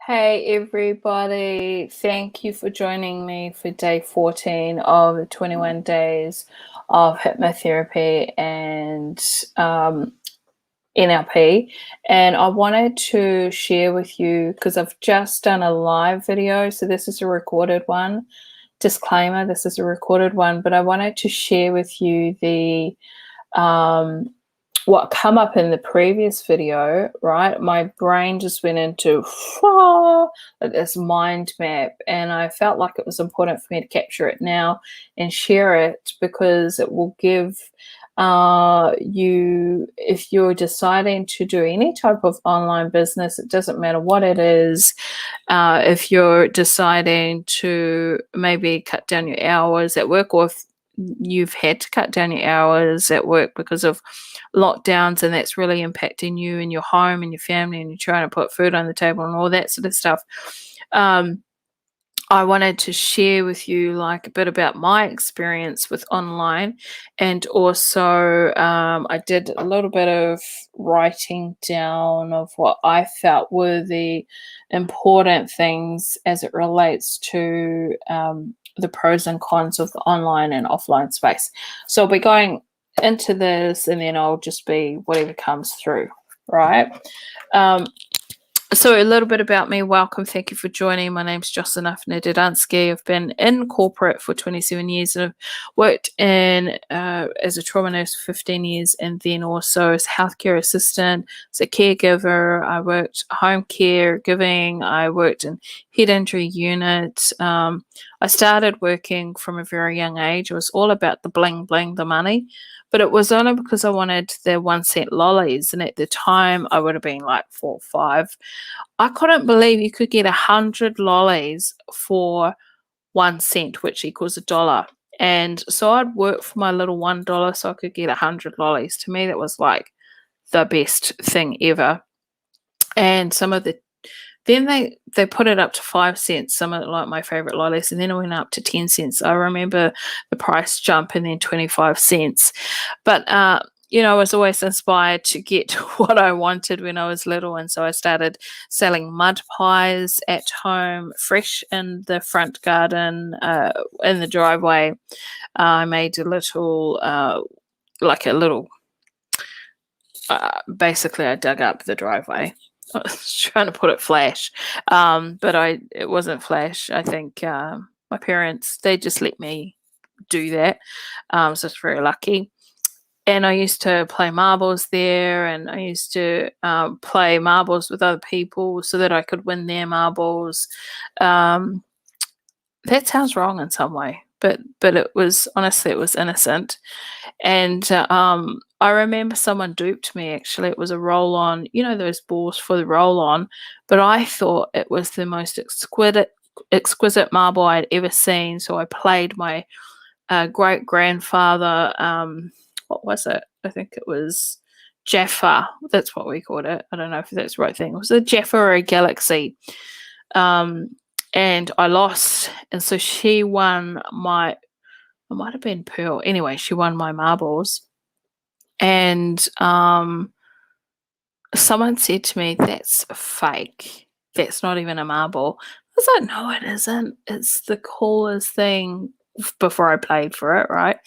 Hey everybody, thank you for joining me for day 14 of the 21 days of hypnotherapy and NLP. And I wanted to share with you because I've just done a live video, so this is a recorded one. Disclaimer, this is a recorded one, but I wanted to share with you the what come up in the previous video, right? My brain just went into this mind map, and I felt like it was important for me to capture it now and share it because it will give you, if you're deciding to do any type of online business, it doesn't matter what it is. If you're deciding to maybe cut down your hours at work, or if you've had to cut down your hours at work because of lockdowns and that's really impacting you and your home and your family, and you're trying to put food on the table and all that sort of stuff. I wanted to share with you like a bit about my experience with online, and also I did a little bit of writing down of what I felt were the important things as it relates to the pros and cons of the online and offline space. So I'll be going into this, and then I'll just be whatever comes through, right? So a little bit about me. Welcome. Thank you for joining. My name's Jocelyn Afner-Dudansky. I've been in corporate for 27 years, and I've worked in as a trauma nurse for 15 years, and then also as a healthcare assistant, as a caregiver. I worked home care giving. I worked in head injury units. I started working from a very young age. It was all about the bling bling, the money. But it was only because I wanted the 1 cent lollies. And at the time, I would have been like 4 or 5. I couldn't believe you could get 100 lollies for 1 cent, which equals $1. And so I'd work for my little $1 so I could get 100 lollies. To me, that was like the best thing ever. And then they put it up to 5 cents, some of like my favorite lollies, and then it went up to 10 cents. I remember the price jump, and then 25 cents. But I was always inspired to get what I wanted when I was little, and so I started selling mud pies at home, fresh in the front garden, in the driveway. I made a little, basically I dug up the driveway. I was trying to put it flash, but it wasn't flash. I think my parents, they just let me do that, so it's very lucky. And I used to play marbles there, and I used to play marbles with other people so that I could win their marbles. That sounds wrong in some way, but it was, honestly, it was innocent. And I remember someone duped me, actually. It was a roll-on, those balls for the roll-on, but I thought it was the most exquisite marble I'd ever seen. So I played my great-grandfather, what was it? I think it was Jaffa. That's what we called it. I don't know if that's the right thing. It was a Jaffa or a Galaxy. And I lost. And so she won it might have been Pearl. Anyway, she won my marbles. And someone said to me, "That's fake. That's not even a marble." I was like, "No, it isn't. It's the coolest thing." Before I paid for it, right?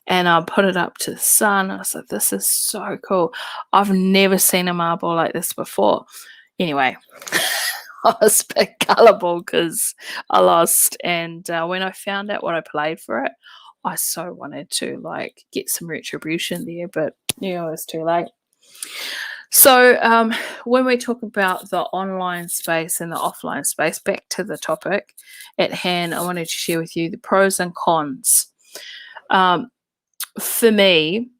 And I put it up to the sun. I was like, "This is so cool. I've never seen a marble like this before." Anyway, I was a bit gullible because I lost. And when I found out what I paid for it, I so wanted to get some retribution there, but it was too late. So when we talk about the online space and the offline space, back to the topic at hand, I wanted to share with you the pros and cons. For me,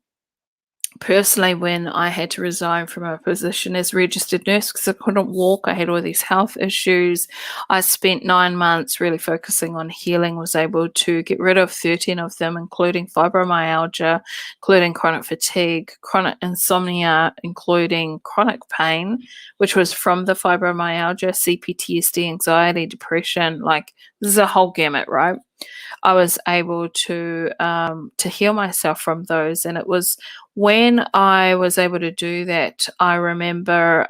personally, when I had to resign from a position as a registered nurse because I couldn't walk, I had all these health issues. I spent 9 months really focusing on healing, was able to get rid of 13 of them, including fibromyalgia, including chronic fatigue, chronic insomnia, including chronic pain, which was from the fibromyalgia, CPTSD, anxiety, depression. This is a whole gamut, right? I was able to heal myself from those, and it was when I was able to do that. I remember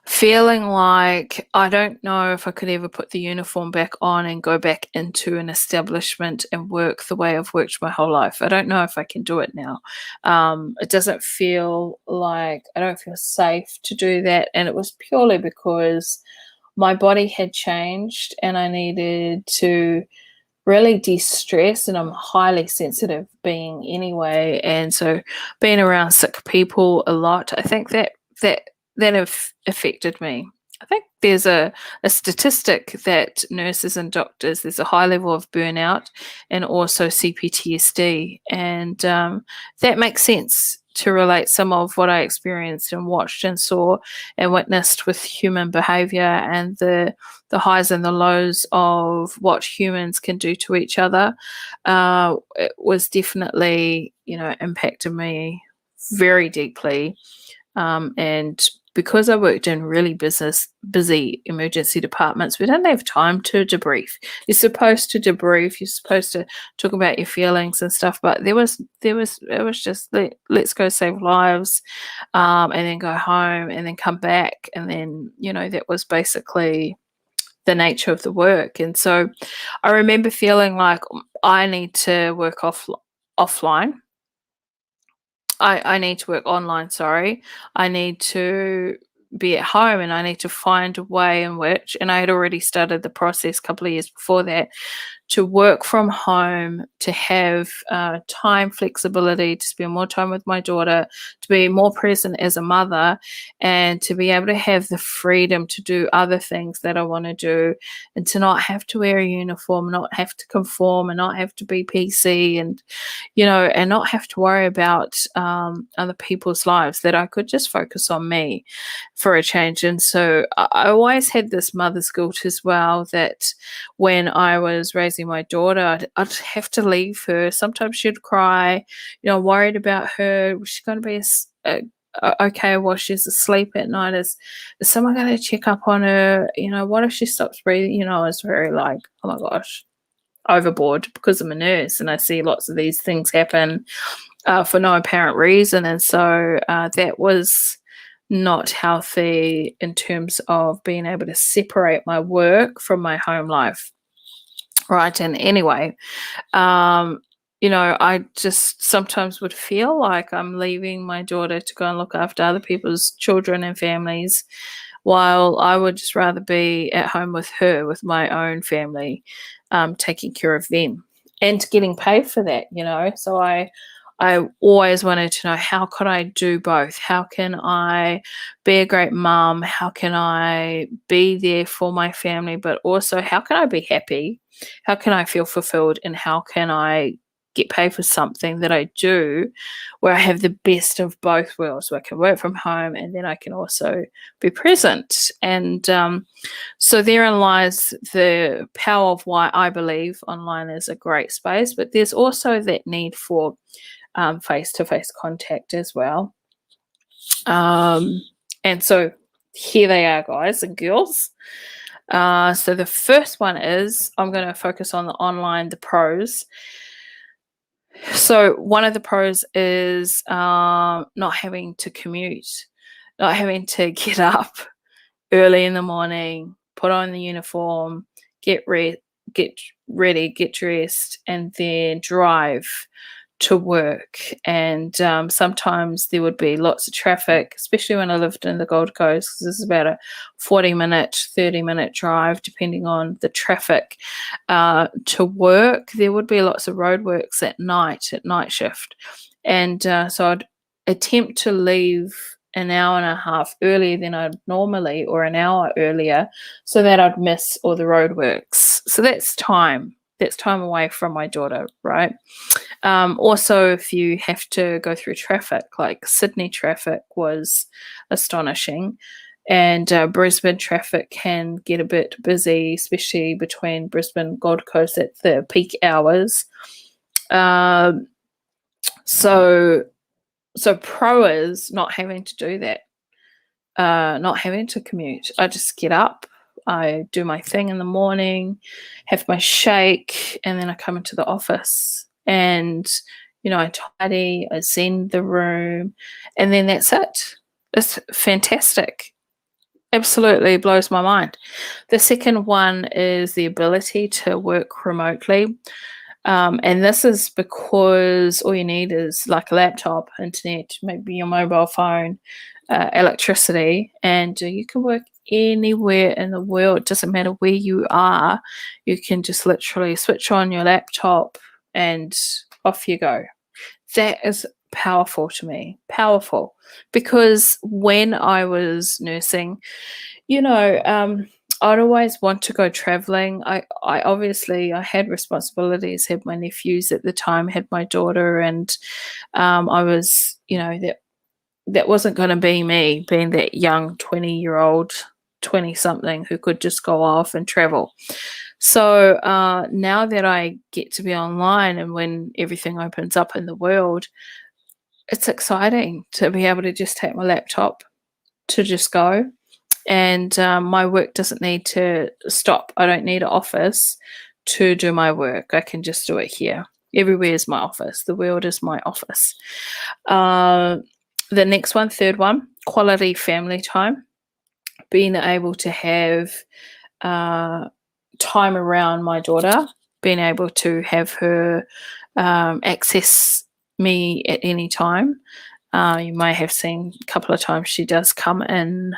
feeling like I don't know if I could ever put the uniform back on and go back into an establishment and work the way I've worked my whole life. I don't know if I can do it now. It doesn't feel like I don't feel safe to do that. And it was purely because my body had changed and I needed to really de-stress, and I'm a highly sensitive being anyway, and so being around sick people a lot, I think that affected me. I think there's a statistic that nurses and doctors, there's a high level of burnout and also CPTSD, and that makes sense to relate some of what I experienced and watched and saw and witnessed with human behavior and the highs and the lows of what humans can do to each other. It was definitely, impacted me very deeply. And because I worked in really busy emergency departments, we didn't have time to debrief. You're supposed to debrief. You're supposed to talk about your feelings and stuff. But it was just let's go save lives, and then go home, and then come back, and then that was basically the nature of the work. And so I remember feeling like I need to work offline. I need to work online, sorry. I need to be at home and I need to find a way in which, and I had already started the process a couple of years before that, to work from home, to have time flexibility, to spend more time with my daughter, to be more present as a mother, and to be able to have the freedom to do other things that I want to do, and to not have to wear a uniform, not have to conform, and not have to be PC, and and not have to worry about other people's lives, that I could just focus on me for a change. And so I always had this mother's guilt as well, that when I was raising my daughter, I'd have to leave her. Sometimes she'd cry, worried about her. Was she going to be okay while she's asleep at night? Is someone going to check up on her? What if she stops breathing? I was very like, oh my gosh, overboard, because I'm a nurse and I see lots of these things happen for no apparent reason. And so that was not healthy in terms of being able to separate my work from my home life. Right. And anyway, I just sometimes would feel like I'm leaving my daughter to go and look after other people's children and families, while I would just rather be at home with her, with my own family, taking care of them and getting paid for that. So I always wanted to know, how could I do both? How can I be a great mom? How can I be there for my family? But also, how can I be happy? How can I feel fulfilled? And how can I get paid for something that I do where I have the best of both worlds, where I can work from home and then I can also be present? And so therein lies the power of why I believe online is a great space, but there's also that need for face-to-face contact as well. And so here they are, guys and girls. So the first one is, I'm going to focus on the online, the pros. So one of the pros is not having to commute, not having to get up early in the morning, put on the uniform, get ready, get dressed, and then drive to work. And sometimes there would be lots of traffic, especially when I lived in the Gold Coast, because this is about a 40-minute, 30-minute drive, depending on the traffic, to work. There would be lots of roadworks at night shift. And so I'd attempt to leave an hour and a half earlier than I'd normally, or an hour earlier, so that I'd miss all the roadworks. So that's time. That's time away from my daughter, right? Also, if you have to go through traffic, like Sydney traffic was astonishing, and Brisbane traffic can get a bit busy, especially between Brisbane and Gold Coast at the peak hours. So pro is not having to do that, not having to commute. I just get up, I do my thing in the morning, have my shake, and then I come into the office and, I tidy, I zen the room, and then that's it. It's fantastic. absolutely blows my mind. The second one is the ability to work remotely. And this is because all you need is like a laptop, internet, maybe your mobile phone, electricity, and you can work anywhere in the world. It doesn't matter where you are. You can just literally switch on your laptop and off you go. That is powerful to me. Powerful. Because when I was nursing, you know, I'd always want to go traveling. I obviously I had responsibilities, had my nephews at the time, had my daughter, and I was, that wasn't going to be me being that young 20-year-old, 20 something who could just go off and travel. So now that I get to be online and when everything opens up in the world, it's exciting to be able to just take my laptop to just go. And my work doesn't need to stop. I don't need an office to do my work. I can just do it here. Everywhere is my office. The world is my office. The next one, third one, quality family time. Being able to have time around my daughter, being able to have her access me at any time. You may have seen a couple of times she does come in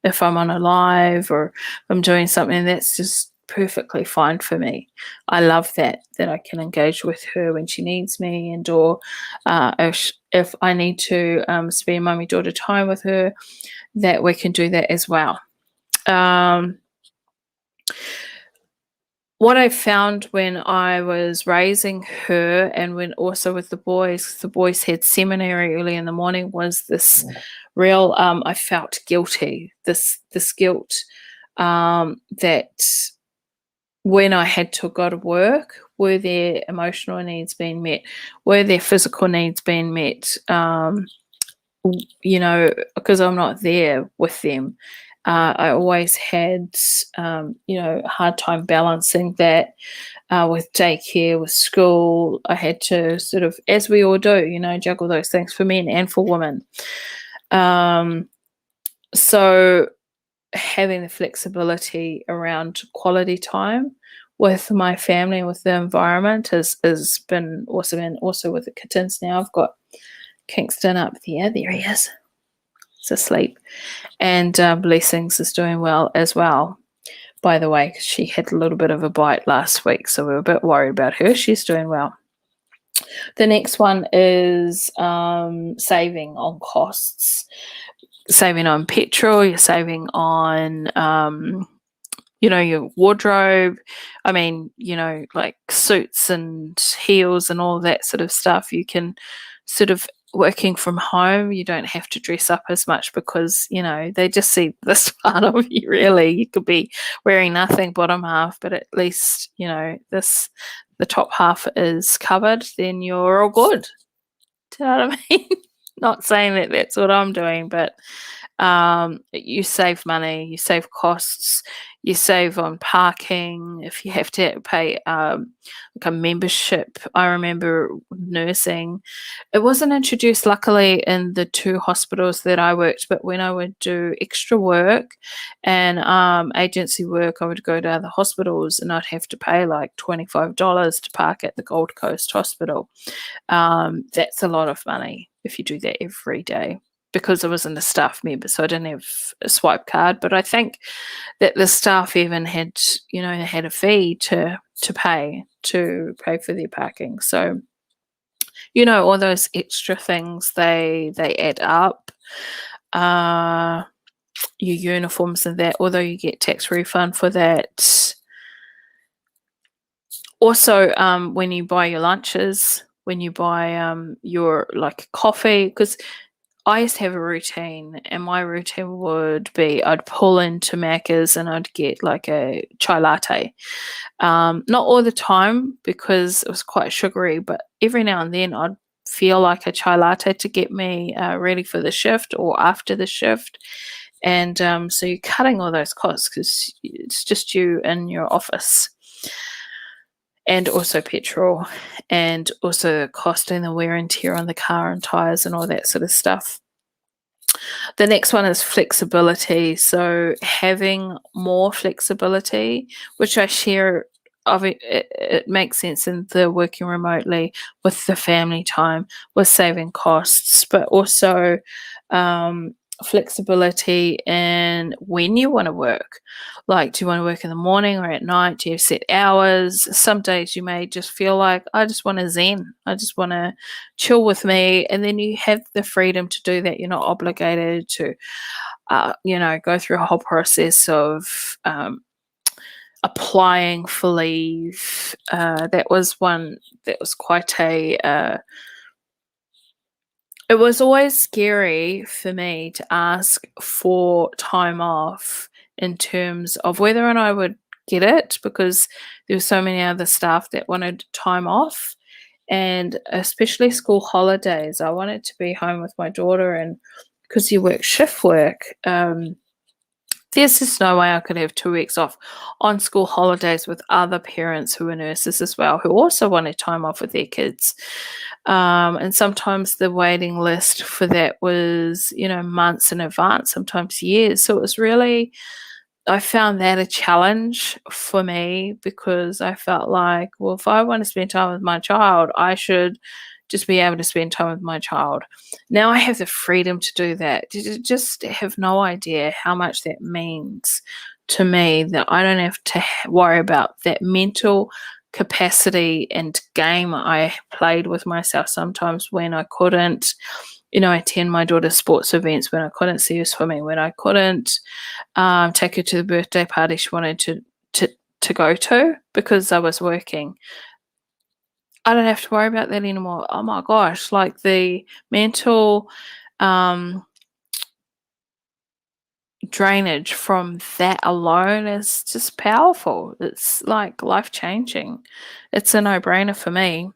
if I'm on a live or if I'm doing something. That's just perfectly fine for me. I love that I can engage with her when she needs me, and or if I need to spend mummy daughter time with her, that we can do that as well. What I found when I was raising her and when also with the boys had seminary early in the morning, was this real, I felt guilty, this guilt that when I had to go to work, were their emotional needs being met? Were their physical needs being met? Because I'm not there with them. I always had, a hard time balancing that with daycare, with school. I had to sort of, as we all do, juggle those things for men and for women. So having the flexibility around quality time with my family and with the environment has been awesome. And also with the kittens now, I've got Kingston up there. There he is. He's asleep. And Blessings is doing well as well. By the way, she had a little bit of a bite last week, so we were a bit worried about her. She's doing well. The next one is saving on costs. Saving on petrol, you're saving on your wardrobe. I mean, like suits and heels and all that sort of stuff. You can sort of, working from home, you don't have to dress up as much because, they just see this part of you, really. You could be wearing nothing bottom half, but at least, the top half is covered, then you're all good. Do you know what I mean? Not saying that that's what I'm doing, but you save money, you save costs, you save on parking. If you have to pay like a membership, I remember nursing, it wasn't introduced luckily in the 2 hospitals that I worked, but when I would do extra work and agency work, I would go to other hospitals and I'd have to pay like $25 to park at the Gold Coast Hospital. That's a lot of money if you do that every day, because I wasn't a staff member, so I didn't have a swipe card. But I think that the staff even had, had a fee to pay for their parking. So, all those extra things, they add up. Your uniforms and that, although you get tax refund for that. Also, when you buy your lunches, when you buy your like coffee, because I used to have a routine, and my routine would be I'd pull into Macca's and I'd get like a chai latte. Not all the time because it was quite sugary, but every now and then I'd feel like a chai latte to get me ready for the shift or after the shift. And so you're cutting all those costs because it's just you in your office. And also petrol, and also the cost and the wear and tear on the car and tyres and all that sort of stuff. The next one is flexibility. So having more flexibility, which I share of it makes sense in the working remotely with the family time, with saving costs, but also um, flexibility in when you want to work. Like, do you want to work in the morning or at night? Do you have set hours? Some days you may just feel like, I just want to zen. I just want to chill with me. And then you have the freedom to do that. You're not obligated to, go through a whole process of applying for leave. That was one that was quite it was always scary for me to ask for time off in terms of whether or not I would get it, because there were so many other staff that wanted time off, and especially school holidays. I wanted to be home with my daughter, and because you work shift work, there's just no way I could have 2 weeks off on school holidays with other parents who were nurses as well, who also wanted time off with their kids. And sometimes the waiting list for that was, months in advance, sometimes years. So it was really, I found that a challenge for me, because I felt like, well, if I want to spend time with my child, I should just be able to spend time with my child. Now I have the freedom to do that. Just have no idea how much that means to me, that I don't have to worry about that mental capacity and game I played with myself sometimes when I couldn't, attend my daughter's sports events, when I couldn't see her swimming, when I couldn't take her to the birthday party she wanted to go to because I was working. I don't have to worry about that anymore. Oh my gosh, like the mental um, drainage from that alone is just powerful. It's like life changing. It's a no brainer for me.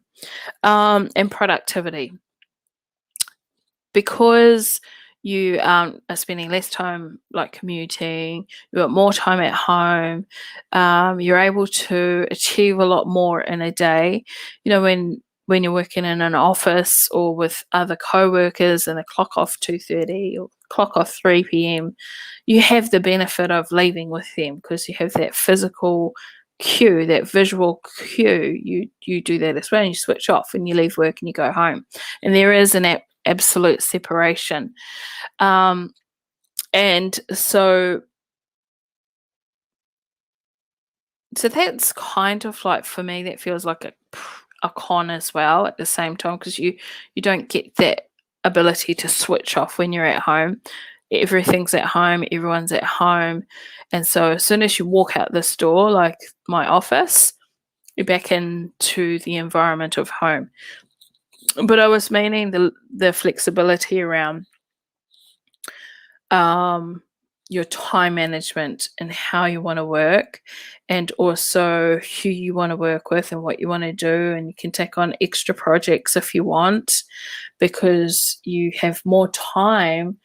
And productivity, because you are spending less time like commuting, you've got more time at home, you're able to achieve a lot more in a day. When you're working in an office or with other co-workers and the clock off 2:30 or clock off 3 p.m., you have the benefit of leaving with them because you have that physical cue, that visual cue. You do that as well, and you switch off and you leave work and you go home. And there is an absolute separation. And so that's kind of like, for me, that feels like a con as well at the same time, because you don't get that ability to switch off when you're at home. Everything's at home, everyone's at home, and so as soon as you walk out this door, like my office, you're back into the environment of home. But I was meaning the flexibility around your time management and how you want to work, and also who you want to work with and what you want to do. And you can take on extra projects if you want, because you have more time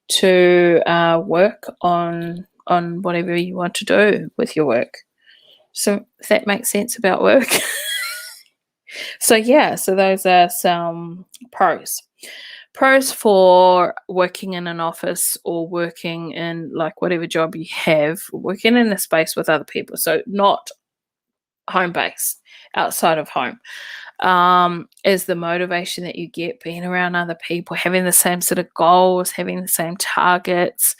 to work on whatever you want to do with your work. So if that makes sense about work. So those are some pros. Pros for working in an office or working in like whatever job you have, working in a space with other people. So not home based, outside of home, is the motivation that you get being around other people, having the same sort of goals, having the same targets.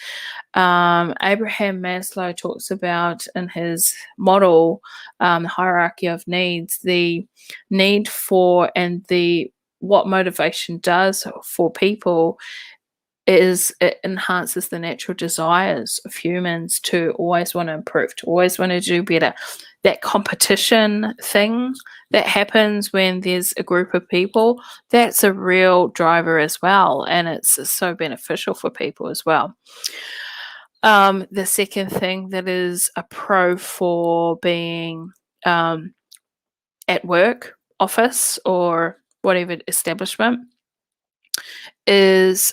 Abraham Maslow talks about in his model, the hierarchy of needs, the need for and the what motivation does for people is it enhances the natural desires of humans to always want to improve, to always want to do better. That competition thing that happens when there's a group of people, that's a real driver as well, and it's so beneficial for people as well. The second thing that is a pro for being at work, office, or whatever establishment is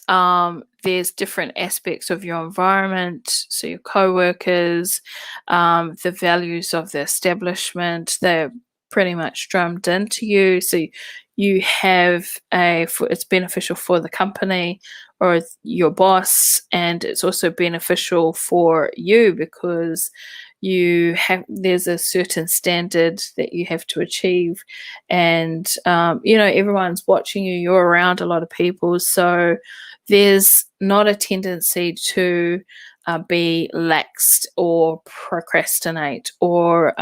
there's different aspects of your environment, so your co-workers, the values of the establishment, the pretty much drummed into you. So you have it's beneficial for the company or your boss, and it's also beneficial for you because there's a certain standard that you have to achieve, and everyone's watching you. You're around a lot of people, so there's not a tendency to be laxed or procrastinate, or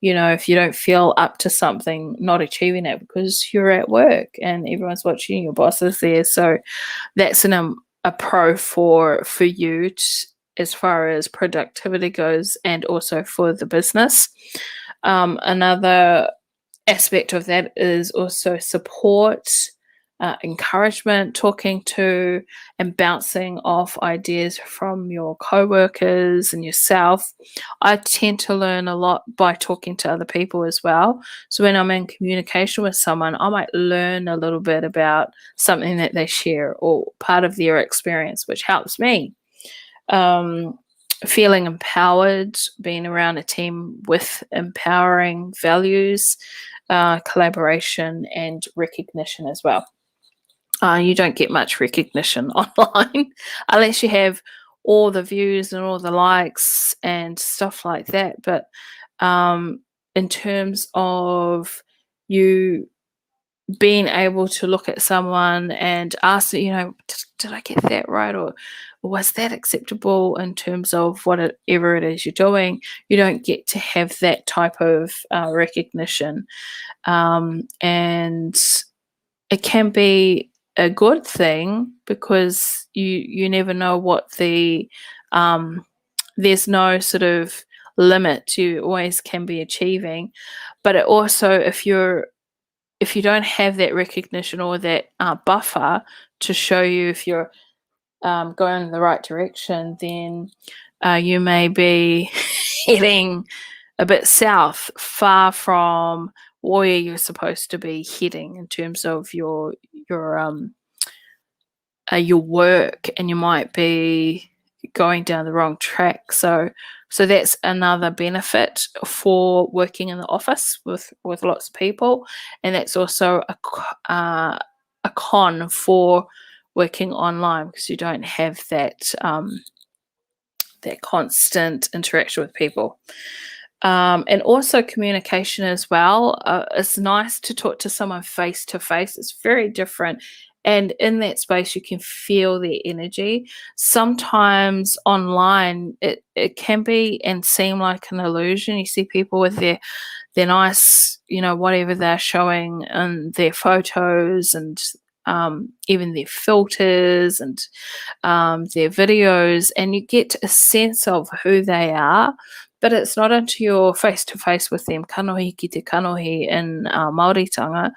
if you don't feel up to something, not achieving it because you're at work and everyone's watching, your boss is there. So that's a pro for you as far as productivity goes, and also for the business. Another aspect of that is also support, encouragement, talking to and bouncing off ideas from your co-workers and yourself. I tend to learn a lot by talking to other people as well. So when I'm in communication with someone, I might learn a little bit about something that they share or part of their experience, which helps me. Feeling empowered, being around a team with empowering values, collaboration, and recognition as well. You don't get much recognition online unless you have all the views and all the likes and stuff like that. But in terms of you being able to look at someone and ask, did I get that right, or was that acceptable in terms of whatever it is you're doing, you don't get to have that type of recognition. And it can be a good thing because you never know what there's no sort of limit you always can be achieving. But it also, if you don't have that recognition or that buffer to show you if you're going in the right direction, then you may be heading a bit south, far from where you're supposed to be heading in terms of your work, and you might be going down the wrong track. So that's another benefit for working in the office with lots of people, and that's also a con for working online because you don't have that constant interaction with people. And also communication as well. It's nice to talk to someone face to face. It's very different. And in that space, you can feel their energy. Sometimes online, it can be and seem like an illusion. You see people with their nice, whatever they're showing in their photos, and even their filters and their videos, and you get a sense of who they are. But it's not until you're face-to-face with them, kanohi ki te kanohi in Māoritanga,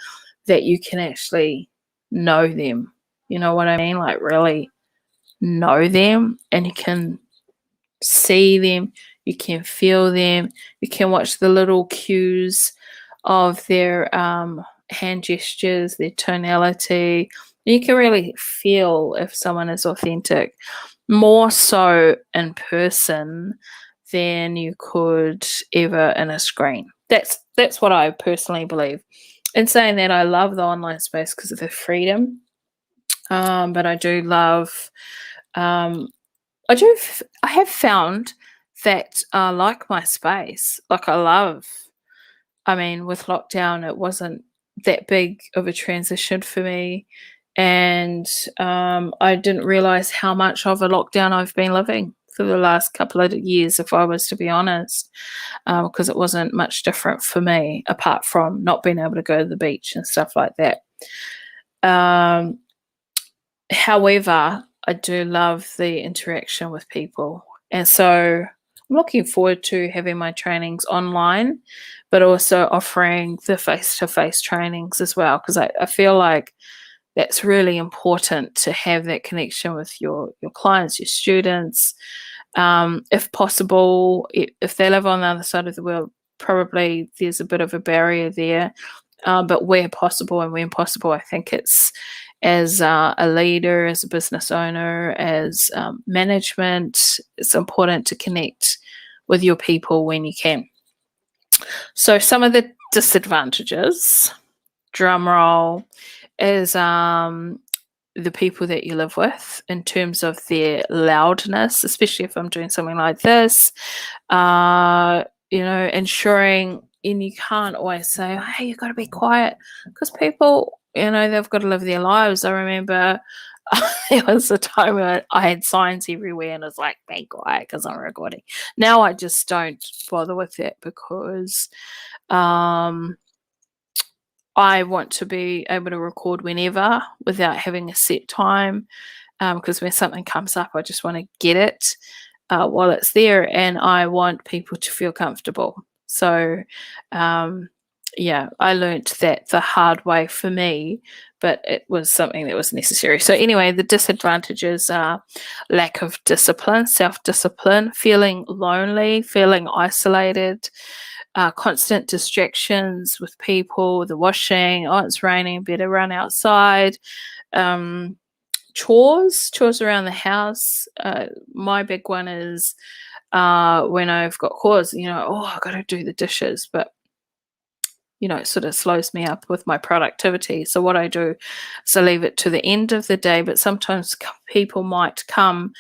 that you can actually know them. You know what I mean? Like really know them, and you can see them, you can feel them, you can watch the little cues of their hand gestures, their tonality. You can really feel if someone is authentic, more so in person than you could ever in a screen. That's what I personally believe. In saying that, I love the online space because of the freedom, but I do love. I have found that I like my space. Like I mean, with lockdown, it wasn't that big of a transition for me, and I didn't realize how much of a lockdown I've been living for the last couple of years, if I was to be honest, because it wasn't much different for me apart from not being able to go to the beach and stuff like that. However, I do love the interaction with people, and so I'm looking forward to having my trainings online, but also offering the face-to-face trainings as well, because I feel like that's really important to have that connection with your clients, your students. If possible, if they live on the other side of the world, probably there's a bit of a barrier there. But where possible and when possible, I think it's as a leader, as a business owner, as management, it's important to connect with your people when you can. So some of the disadvantages, drum roll, is the people that you live with in terms of their loudness, especially if I'm doing something like this. Ensuring, and you can't always say, hey, you got to be quiet, because people, they've got to live their lives. I remember there was a time where I had signs everywhere and I was like, be quiet because I'm recording. Now I just don't bother with that, because I want to be able to record whenever without having a set time, because when something comes up, I just want to get it while it's there, and I want people to feel comfortable. So, I learnt that the hard way for me, but it was something that was necessary. So anyway, the disadvantages are lack of discipline, self-discipline, feeling lonely, feeling isolated, constant distractions with people, the washing, oh, it's raining, better run outside, chores around the house. My big one is when I've got chores, I've got to do the dishes, but it sort of slows me up with my productivity. So what I do is I leave it to the end of the day, but sometimes people might come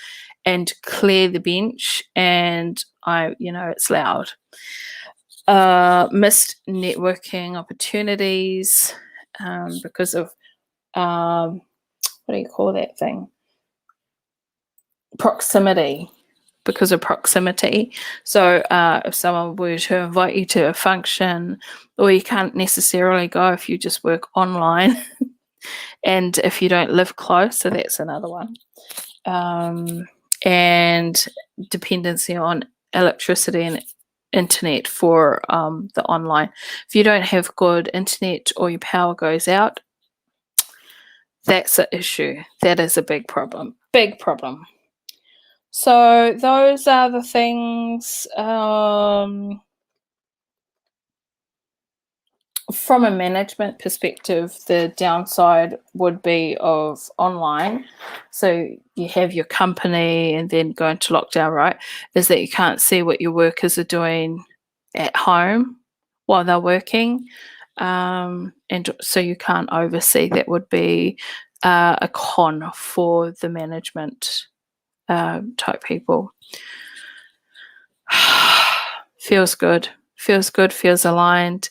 and clear the bench, and it's loud. Missed networking opportunities because of what do you call that thing? Proximity. Because of proximity. So if someone were to invite you to a function, or you can't necessarily go if you just work online, and if you don't live close, so that's another one. And dependency on electricity and internet for the online. If you don't have good internet or your power goes out, that's an issue. That is a big problem. Big problem. So those are the things. From a management perspective, the downside would be of online. So you have your company and then go into lockdown, right? Is that you can't see what your workers are doing at home while they're working. And so you can't oversee. That would be a con for the management type people. Feels good. Feels aligned.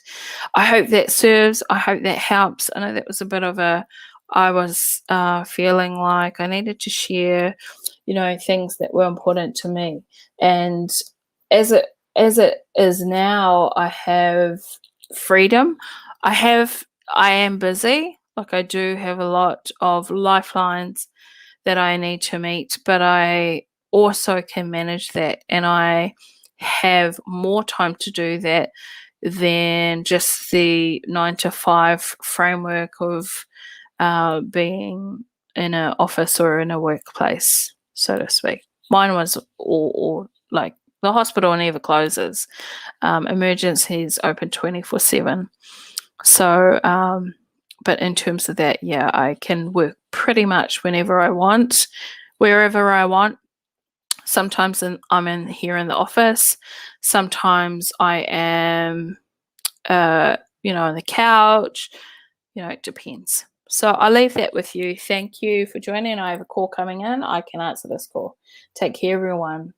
I hope that serves. I hope that helps. I know that was a bit of I was feeling like I needed to share, things that were important to me. And as it is now, I have freedom. I am busy. Like, I do have a lot of lifelines that I need to meet, but I also can manage that, and I have more time to do that than just the 9 to 5 framework of being in an office or in a workplace, so to speak. Mine was all like the hospital never closes. Emergencies open 24/7. So, but in terms of that, yeah, I can work pretty much whenever I want, wherever I want. Sometimes I'm in here in the office. Sometimes I am, on the couch. It depends. So I'll leave that with you. Thank you for joining. I have a call coming in. I can answer this call. Take care, everyone.